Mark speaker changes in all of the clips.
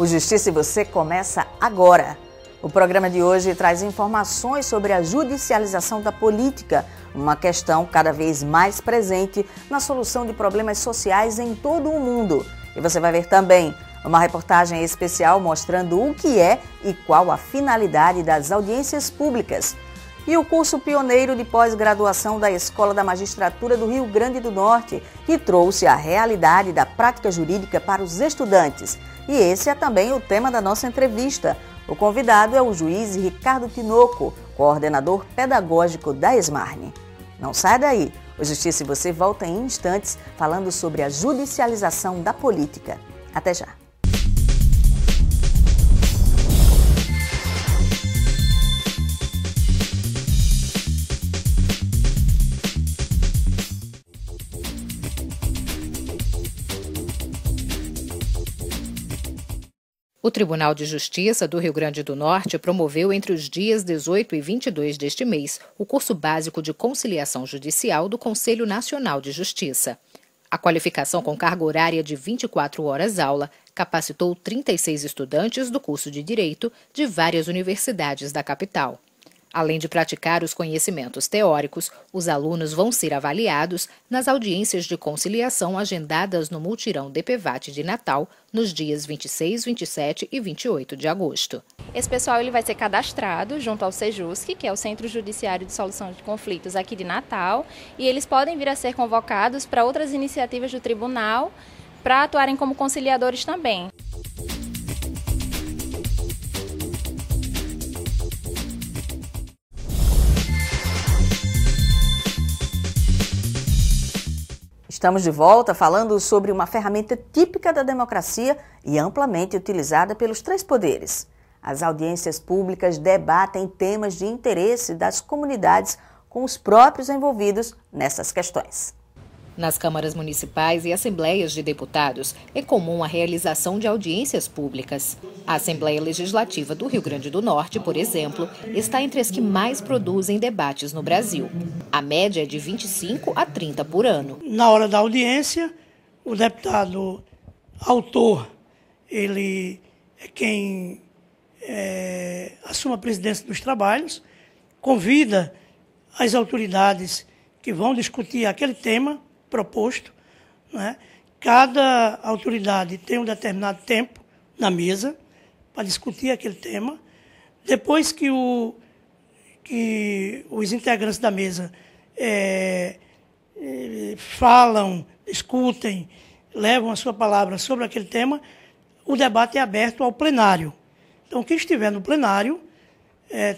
Speaker 1: O Justiça e Você começa agora. O programa de hoje traz informações sobre a judicialização da política, uma questão cada vez mais presente na solução de problemas sociais em todo o mundo. E você vai ver também uma reportagem especial mostrando o que é e qual a finalidade das audiências públicas. E o curso pioneiro de pós-graduação da Escola da Magistratura do Rio Grande do Norte, que trouxe a realidade da prática jurídica para os estudantes. E esse é também o tema da nossa entrevista. O convidado é o juiz Ricardo Tinoco, coordenador pedagógico da Esmarne. Não sai daí, o Justiça e Você volta em instantes falando sobre a judicialização da política. Até já!
Speaker 2: O Tribunal de Justiça do Rio Grande do Norte promoveu entre os dias 18 e 22 deste mês o curso básico de conciliação judicial do Conselho Nacional de Justiça. A qualificação com carga horária de 24 horas aula capacitou 36 estudantes do curso de Direito de várias universidades da capital. Além de praticar os conhecimentos teóricos, os alunos vão ser avaliados nas audiências de conciliação agendadas no Multirão DPVAT de Natal, nos dias 26, 27 e 28 de agosto.
Speaker 3: Esse pessoal ele vai ser cadastrado junto ao Sejusc, que é o Centro Judiciário de Solução de Conflitos aqui de Natal, e eles podem vir a ser convocados para outras iniciativas do tribunal para atuarem como conciliadores também.
Speaker 1: Estamos de volta falando sobre uma ferramenta típica da democracia e amplamente utilizada pelos três poderes. As audiências públicas debatem temas de interesse das comunidades com os próprios envolvidos nessas questões.
Speaker 2: Nas câmaras municipais e assembleias de deputados, é comum a realização de audiências públicas. A Assembleia Legislativa do Rio Grande do Norte, por exemplo, está entre as que mais produzem debates no Brasil. A média é de 25 a 30 por ano.
Speaker 4: Na hora da audiência, o deputado autor, ele é quem assume a presidência dos trabalhos, convida as autoridades que vão discutir aquele tema proposto, né? Cada autoridade tem um determinado tempo na mesa para discutir aquele tema. Depois que os integrantes da mesa falam, discutem, levam a sua palavra sobre aquele tema, o debate é aberto ao plenário. Então, quem estiver no plenário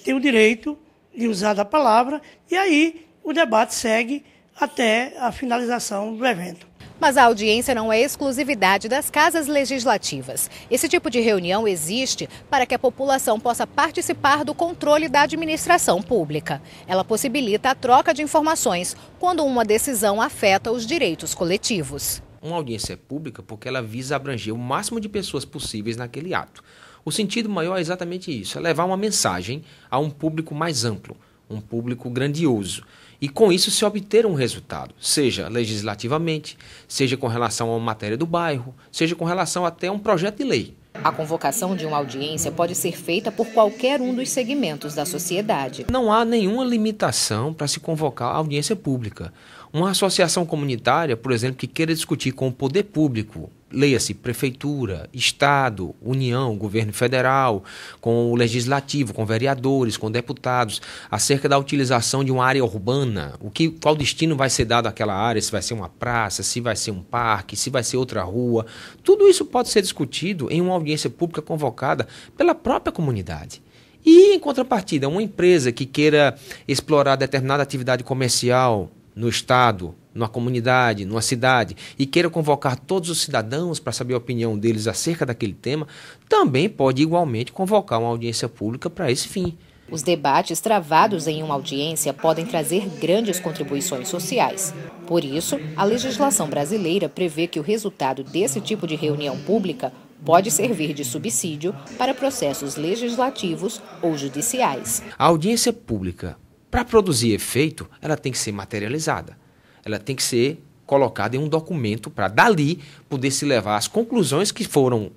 Speaker 4: tem o direito de usar da palavra e aí o debate segue até a finalização do evento.
Speaker 2: Mas a audiência não é exclusividade das casas legislativas. Esse tipo de reunião existe para que a população possa participar do controle da administração pública. Ela possibilita a troca de informações quando uma decisão afeta os direitos coletivos.
Speaker 5: Uma audiência é pública porque ela visa abranger o máximo de pessoas possíveis naquele ato. O sentido maior é exatamente isso, é levar uma mensagem a um público mais amplo, um público grandioso. E com isso se obter um resultado, seja legislativamente, seja com relação a uma matéria do bairro, seja com relação até a um projeto de lei.
Speaker 2: A convocação de uma audiência pode ser feita por qualquer um dos segmentos da sociedade.
Speaker 5: Não há nenhuma limitação para se convocar a audiência pública. Uma associação comunitária, por exemplo, que queira discutir com o poder público, leia-se Prefeitura, Estado, União, Governo Federal, com o Legislativo, com vereadores, com deputados, acerca da utilização de uma área urbana, qual destino vai ser dado àquela área, se vai ser uma praça, se vai ser um parque, se vai ser outra rua. Tudo isso pode ser discutido em uma audiência pública convocada pela própria comunidade. E, em contrapartida, uma empresa que queira explorar determinada atividade comercial no Estado, numa comunidade, numa cidade, e queira convocar todos os cidadãos para saber a opinião deles acerca daquele tema, também pode igualmente convocar uma audiência pública para esse fim.
Speaker 2: Os debates travados em uma audiência podem trazer grandes contribuições sociais. Por isso, a legislação brasileira prevê que o resultado desse tipo de reunião pública pode servir de subsídio para processos legislativos ou judiciais.
Speaker 5: A audiência pública, para produzir efeito, ela tem que ser materializada. Ela tem que ser colocada em um documento para, dali, poder se levar às conclusões que foram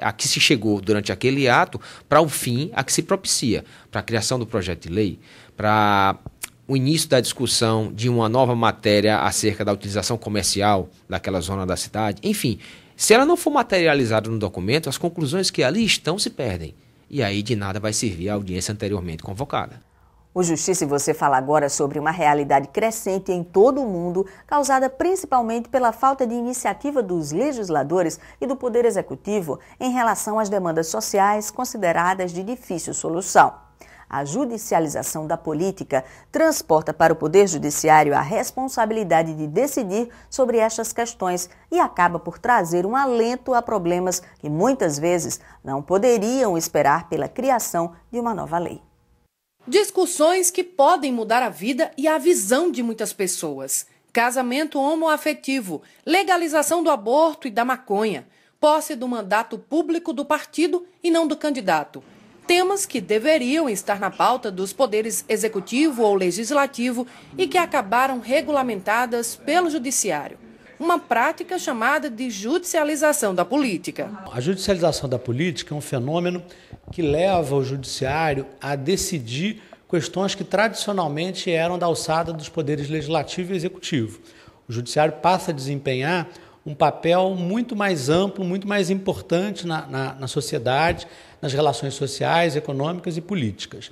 Speaker 5: a que se chegou durante aquele ato para o fim a que se propicia, para a criação do projeto de lei, para o início da discussão de uma nova matéria acerca da utilização comercial daquela zona da cidade. Enfim, se ela não for materializada no documento, as conclusões que ali estão se perdem. E aí de nada vai servir a audiência anteriormente convocada.
Speaker 1: O Justiça e Você fala agora sobre uma realidade crescente em todo o mundo, causada principalmente pela falta de iniciativa dos legisladores e do Poder Executivo em relação às demandas sociais consideradas de difícil solução. A judicialização da política transporta para o Poder Judiciário a responsabilidade de decidir sobre estas questões e acaba por trazer um alento a problemas que muitas vezes não poderiam esperar pela criação de uma nova lei.
Speaker 6: Discussões que podem mudar a vida e a visão de muitas pessoas. Casamento homoafetivo, legalização do aborto e da maconha, posse do mandato público do partido e não do candidato. Temas que deveriam estar na pauta dos poderes executivo ou legislativo e que acabaram regulamentadas pelo judiciário. Uma prática chamada de judicialização da política.
Speaker 7: A judicialização da política é um fenômeno que leva o judiciário a decidir questões que tradicionalmente eram da alçada dos poderes legislativo e executivo. O judiciário passa a desempenhar um papel muito mais amplo, muito mais importante na sociedade, nas relações sociais, econômicas e políticas.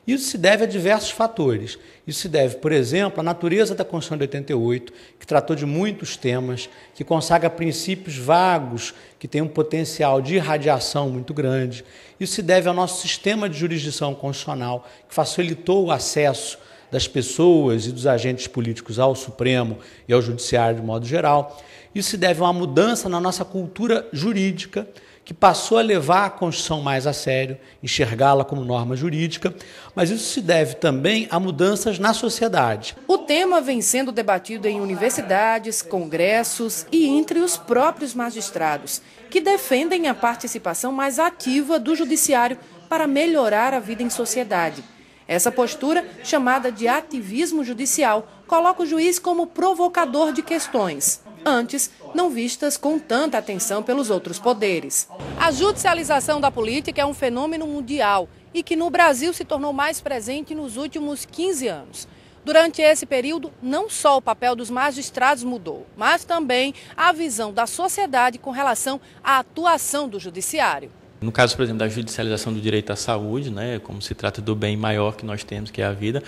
Speaker 7: Isso se deve a diversos fatores. Isso se deve, por exemplo, à natureza da Constituição de 88, que tratou de muitos temas, que consagra princípios vagos, que têm um potencial de irradiação muito grande. Isso se deve ao nosso sistema de jurisdição constitucional, que facilitou o acesso das pessoas e dos agentes políticos ao Supremo e ao Judiciário de modo geral. Isso se deve a uma mudança na nossa cultura jurídica, que passou a levar a Constituição mais a sério, enxergá-la como norma jurídica, mas isso se deve também a mudanças na sociedade.
Speaker 6: O tema vem sendo debatido em universidades, congressos e entre os próprios magistrados, que defendem a participação mais ativa do judiciário para melhorar a vida em sociedade. Essa postura, chamada de ativismo judicial, coloca o juiz como provocador de questões, antes não vistas com tanta atenção pelos outros poderes. A judicialização da política é um fenômeno mundial e que no Brasil se tornou mais presente nos últimos 15 anos. Durante esse período, não só o papel dos magistrados mudou, mas também a visão da sociedade com relação à atuação do judiciário.
Speaker 8: No caso, por exemplo, da judicialização do direito à saúde, como se trata do bem maior que nós temos, que é a vida,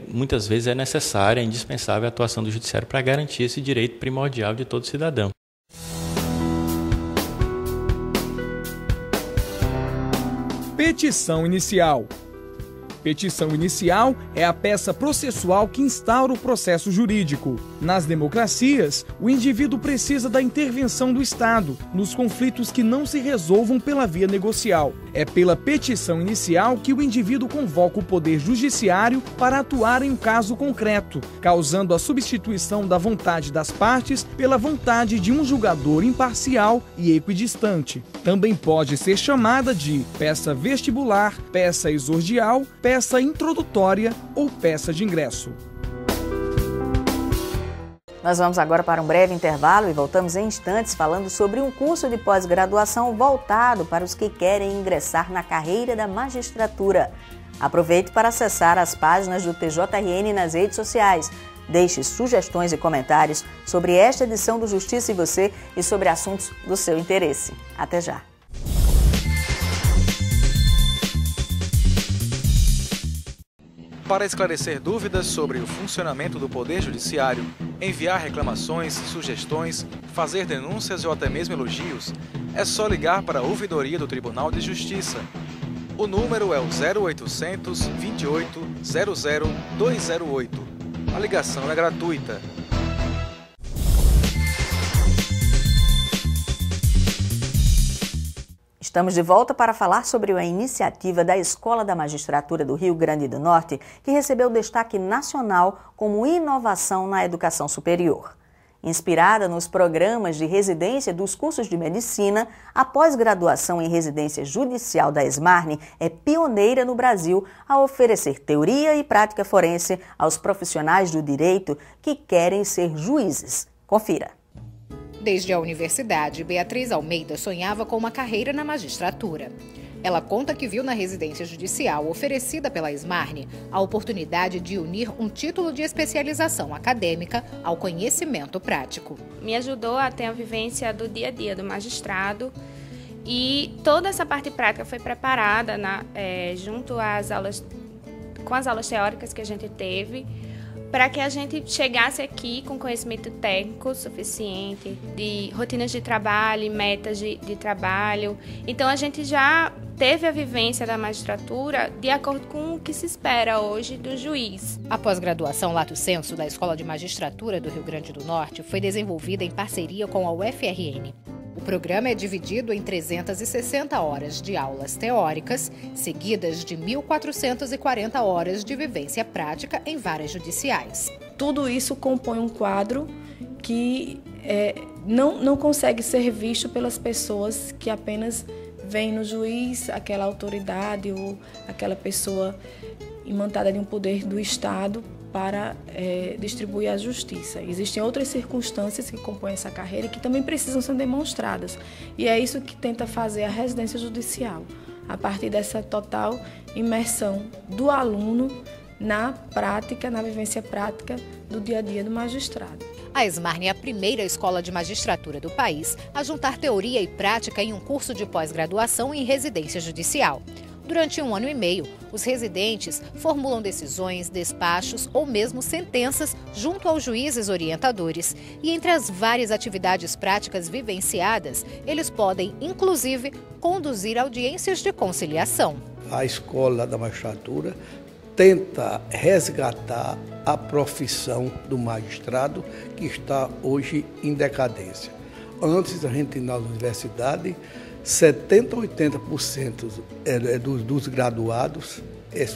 Speaker 8: muitas vezes é necessária, é indispensável a atuação do judiciário para garantir esse direito primordial de todo cidadão.
Speaker 9: Petição inicial. Petição inicial é a peça processual que instaura o processo jurídico. Nas democracias, o indivíduo precisa da intervenção do Estado nos conflitos que não se resolvam pela via negocial. É pela petição inicial que o indivíduo convoca o Poder Judiciário para atuar em um caso concreto, causando a substituição da vontade das partes pela vontade de um julgador imparcial e equidistante. Também pode ser chamada de peça vestibular, peça exordial, peça introdutória ou peça de ingresso.
Speaker 1: Nós vamos agora para um breve intervalo e voltamos em instantes falando sobre um curso de pós-graduação voltado para os que querem ingressar na carreira da magistratura. Aproveite para acessar as páginas do TJRN nas redes sociais. Deixe sugestões e comentários sobre esta edição do Justiça e Você e sobre assuntos do seu interesse. Até já!
Speaker 10: Para esclarecer dúvidas sobre o funcionamento do Poder Judiciário, enviar reclamações, sugestões, fazer denúncias ou até mesmo elogios, é só ligar para a Ouvidoria do Tribunal de Justiça. O número é o 0800 28 00 208. A ligação é gratuita.
Speaker 1: Estamos de volta para falar sobre a iniciativa da Escola da Magistratura do Rio Grande do Norte, que recebeu destaque nacional como inovação na educação superior. Inspirada nos programas de residência dos cursos de medicina, a pós-graduação em residência judicial da ESMARNE é pioneira no Brasil a oferecer teoria e prática forense aos profissionais do direito que querem ser juízes. Confira.
Speaker 2: Desde a universidade, Beatriz Almeida sonhava com uma carreira na magistratura. Ela conta que viu na residência judicial oferecida pela Smarne a oportunidade de unir um título de especialização acadêmica ao conhecimento prático.
Speaker 11: Me ajudou a ter a vivência do dia a dia do magistrado e toda essa parte prática foi preparada junto às aulas, com as aulas teóricas que a gente teve, para que a gente chegasse aqui com conhecimento técnico suficiente de rotinas de trabalho, metas de trabalho. Então a gente já teve a vivência da magistratura de acordo com o que se espera hoje do juiz.
Speaker 2: A pós-graduação Lato Sensu da Escola de Magistratura do Rio Grande do Norte foi desenvolvida em parceria com a UFRN. O programa é dividido em 360 horas de aulas teóricas, seguidas de 1.440 horas de vivência prática em varas judiciais.
Speaker 12: Tudo isso compõe um quadro que não consegue ser visto pelas pessoas que apenas veem no juiz aquela autoridade ou aquela pessoa imantada de um poder do Estado para distribuir a justiça. Existem outras circunstâncias que compõem essa carreira que também precisam ser demonstradas. E é isso que tenta fazer a residência judicial, a partir dessa total imersão do aluno na prática, na vivência prática do dia a dia do magistrado.
Speaker 2: A Smarne é a primeira escola de magistratura do país a juntar teoria e prática em um curso de pós-graduação em residência judicial. Durante 1 ano e meio, os residentes formulam decisões, despachos ou mesmo sentenças junto aos juízes orientadores. E entre as várias atividades práticas vivenciadas, eles podem, inclusive, conduzir audiências de conciliação.
Speaker 13: A escola da magistratura tenta resgatar a profissão do magistrado que está hoje em decadência. Antes da gente ir na universidade, 70% a 80% dos graduados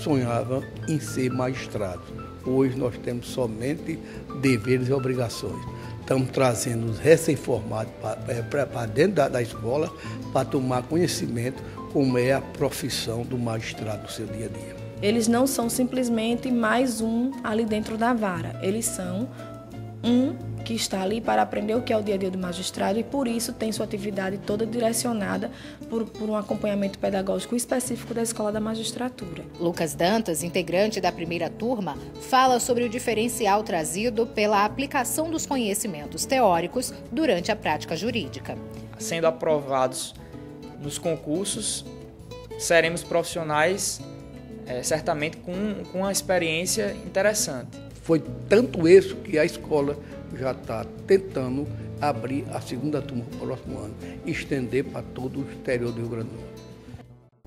Speaker 13: sonhavam em ser magistrados. Hoje nós temos somente deveres e obrigações. Estamos trazendo os recém-formados para dentro da escola para tomar conhecimento como é a profissão do magistrado no seu dia a dia.
Speaker 12: Eles não são simplesmente mais um ali dentro da vara. Eles são um que está ali para aprender o que é o dia a dia do magistrado e, por isso, tem sua atividade toda direcionada por um acompanhamento pedagógico específico da Escola da Magistratura.
Speaker 2: Lucas Dantas, integrante da primeira turma, fala sobre o diferencial trazido pela aplicação dos conhecimentos teóricos durante a prática jurídica.
Speaker 14: Sendo aprovados nos concursos, seremos profissionais certamente com uma experiência interessante.
Speaker 13: Foi tanto isso que a escola já está tentando abrir a segunda turma para o próximo ano, estender para todo o exterior do Rio Grande do Norte.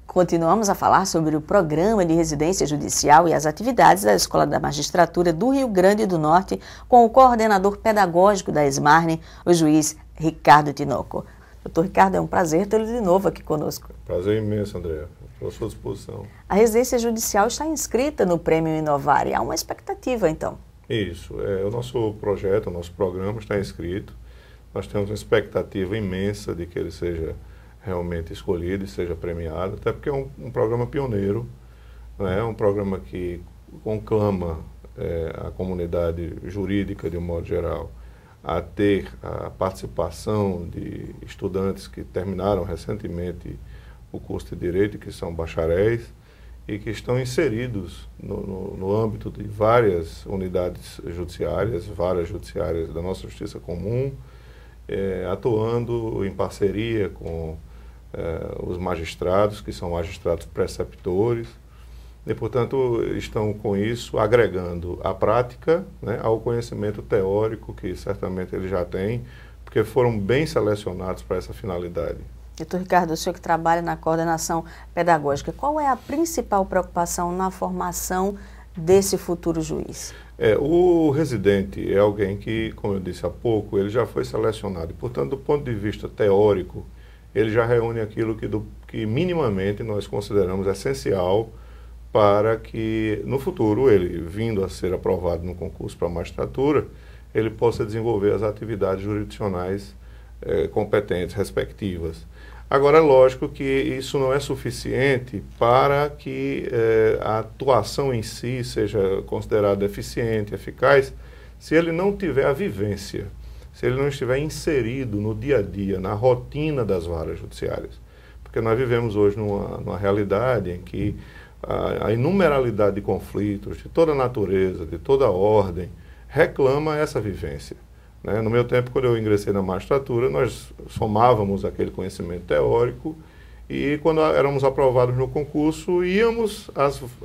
Speaker 1: Continuamos a falar sobre o programa de residência judicial e as atividades da Escola da Magistratura do Rio Grande do Norte com o coordenador pedagógico da Smarne, o juiz Ricardo Tinoco. Doutor Ricardo, é um prazer tê-lo de novo aqui conosco.
Speaker 15: Prazer imenso, André. Estou à sua disposição.
Speaker 1: A residência judicial está inscrita no Prêmio Inovar e há uma expectativa, então.
Speaker 15: Isso. O nosso projeto, o nosso programa está inscrito. Nós temos uma expectativa imensa de que ele seja realmente escolhido e seja premiado, até porque é um programa pioneiro, né? Um programa que conclama a comunidade jurídica, de um modo geral, a ter a participação de estudantes que terminaram recentemente o curso de Direito, que são bacharéis, e que estão inseridos no âmbito de várias unidades judiciárias, várias judiciárias da nossa Justiça Comum, atuando em parceria com os magistrados, que são magistrados preceptores, e, portanto, estão com isso agregando a prática, né, ao conhecimento teórico que certamente eles já têm, porque foram bem selecionados para essa finalidade.
Speaker 1: Doutor Ricardo, o senhor que trabalha na coordenação pedagógica, qual é a principal preocupação na formação desse futuro juiz?
Speaker 15: O residente é alguém que, como eu disse há pouco, ele já foi selecionado. E, portanto, do ponto de vista teórico, ele já reúne aquilo que minimamente nós consideramos essencial para que, no futuro, ele, vindo a ser aprovado no concurso para a magistratura, ele possa desenvolver as atividades jurisdicionais competentes, respectivas. Agora, é lógico que isso não é suficiente para que a atuação em si seja considerada eficiente, eficaz, se ele não tiver a vivência, se ele não estiver inserido no dia a dia, na rotina das varas judiciárias. Porque nós vivemos hoje numa realidade em que a inumeralidade de conflitos, de toda natureza, de toda ordem, reclama essa vivência. Né? No meu tempo, quando eu ingressei na magistratura, nós somávamos aquele conhecimento teórico e quando éramos aprovados no concurso, íamos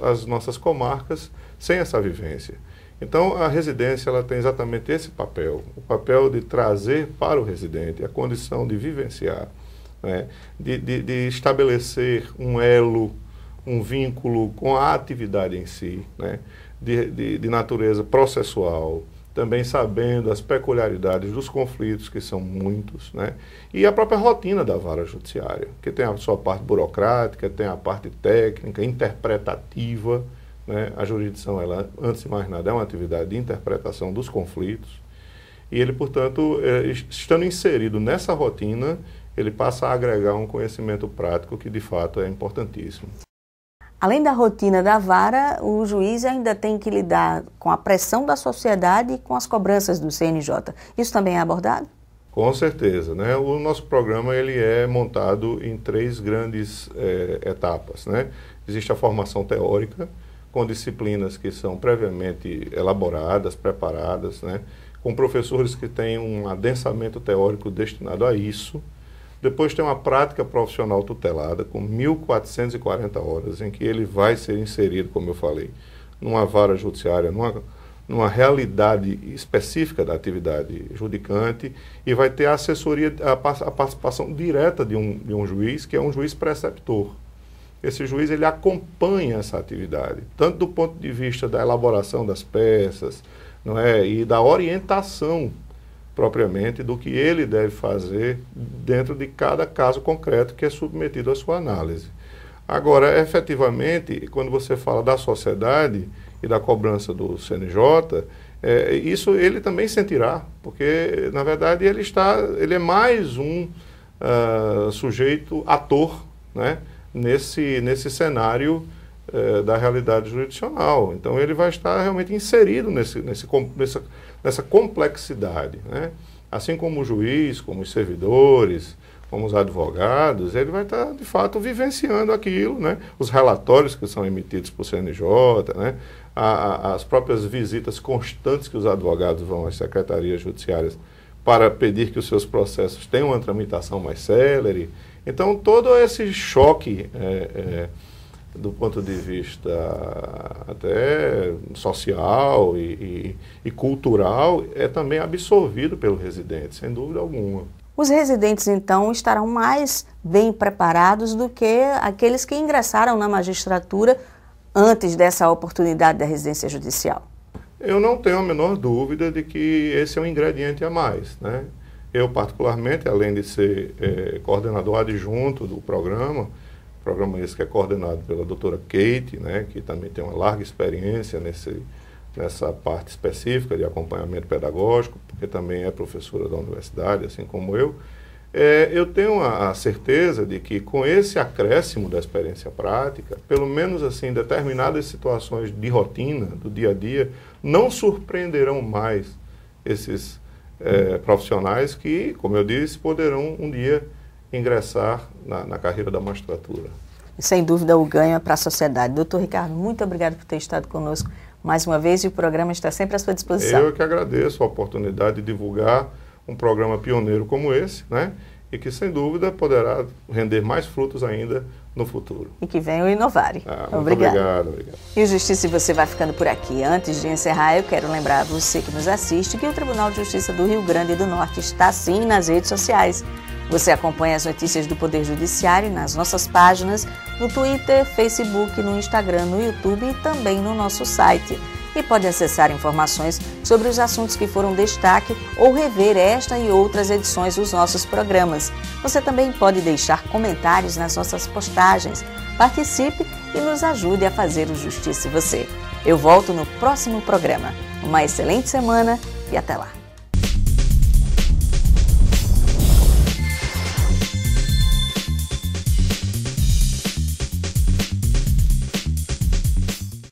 Speaker 15: às nossas comarcas sem essa vivência. Então, a residência ela tem exatamente esse papel, o papel de trazer para o residente a condição de vivenciar, né? de estabelecer um elo, um vínculo com a atividade em si, né? de natureza processual, também sabendo as peculiaridades dos conflitos, que são muitos, né? E a própria rotina da vara judiciária, que tem a sua parte burocrática, tem a parte técnica, interpretativa, né? A jurisdição, ela, antes de mais nada, é uma atividade de interpretação dos conflitos, e ele, portanto, estando inserido nessa rotina, ele passa a agregar um conhecimento prático que, de fato, é importantíssimo.
Speaker 1: Além da rotina da vara, o juiz ainda tem que lidar com a pressão da sociedade e com as cobranças do CNJ. Isso também é abordado?
Speaker 15: Com certeza, né? O nosso programa ele é montado em 3 grandes etapas, né? Existe a formação teórica, com disciplinas que são previamente elaboradas, preparadas, né? Com professores que têm um adensamento teórico destinado a isso. Depois tem uma prática profissional tutelada, com 1.440 horas, em que ele vai ser inserido, como eu falei, numa vara judiciária, numa realidade específica da atividade judicante, e vai ter a assessoria, a participação direta de um juiz, que é um juiz preceptor. Esse juiz ele acompanha essa atividade, tanto do ponto de vista da elaboração das peças, não é, e da orientação propriamente do que ele deve fazer dentro de cada caso concreto que é submetido à sua análise. Agora, efetivamente, quando você fala da sociedade e da cobrança do CNJ, isso ele também sentirá, porque, na verdade, ele é mais um sujeito ator, né, nesse cenário da realidade jurisdicional. Então, ele vai estar realmente inserido nessa complexidade, né? Assim como o juiz, como os servidores, como os advogados, ele vai estar, de fato, vivenciando aquilo, né? Os relatórios que são emitidos por CNJ, né? As próprias visitas constantes que os advogados vão às secretarias judiciárias para pedir que os seus processos tenham uma tramitação mais célere. Então, todo esse choque do ponto de vista até social e cultural, é também absorvido pelo residente, sem dúvida alguma.
Speaker 1: Os residentes, então, estarão mais bem preparados do que aqueles que ingressaram na magistratura antes dessa oportunidade da residência judicial?
Speaker 15: Eu não tenho a menor dúvida de que esse é um ingrediente a mais, né? Eu, particularmente, além de ser coordenador adjunto do programa esse que é coordenado pela doutora Kate, né, que também tem uma larga experiência nessa parte específica de acompanhamento pedagógico, porque também é professora da universidade, assim como eu tenho a certeza de que com esse acréscimo da experiência prática, pelo menos assim, em determinadas situações de rotina, do dia a dia, não surpreenderão mais esses profissionais que, como eu disse, poderão um dia ingressar na carreira da magistratura.
Speaker 1: Sem dúvida, o ganho é para a sociedade. Doutor Ricardo, muito obrigado por ter estado conosco mais uma vez, e o programa está sempre à sua disposição.
Speaker 15: Eu que agradeço a oportunidade de divulgar um programa pioneiro como esse, né? E que, sem dúvida, poderá render mais frutos ainda no futuro.
Speaker 1: E que venha o Inovare.
Speaker 15: Obrigado.
Speaker 1: E o Justiça e Você vai ficando por aqui. Antes de encerrar, eu quero lembrar a você que nos assiste que o Tribunal de Justiça do Rio Grande do Norte está sim nas redes sociais. Você acompanha as notícias do Poder Judiciário nas nossas páginas, no Twitter, Facebook, no Instagram, no YouTube e também no nosso site. E pode acessar informações sobre os assuntos que foram destaque ou rever esta e outras edições dos nossos programas. Você também pode deixar comentários nas nossas postagens. Participe e nos ajude a fazer o Justiça e Você. Eu volto no próximo programa. Uma excelente semana e até lá.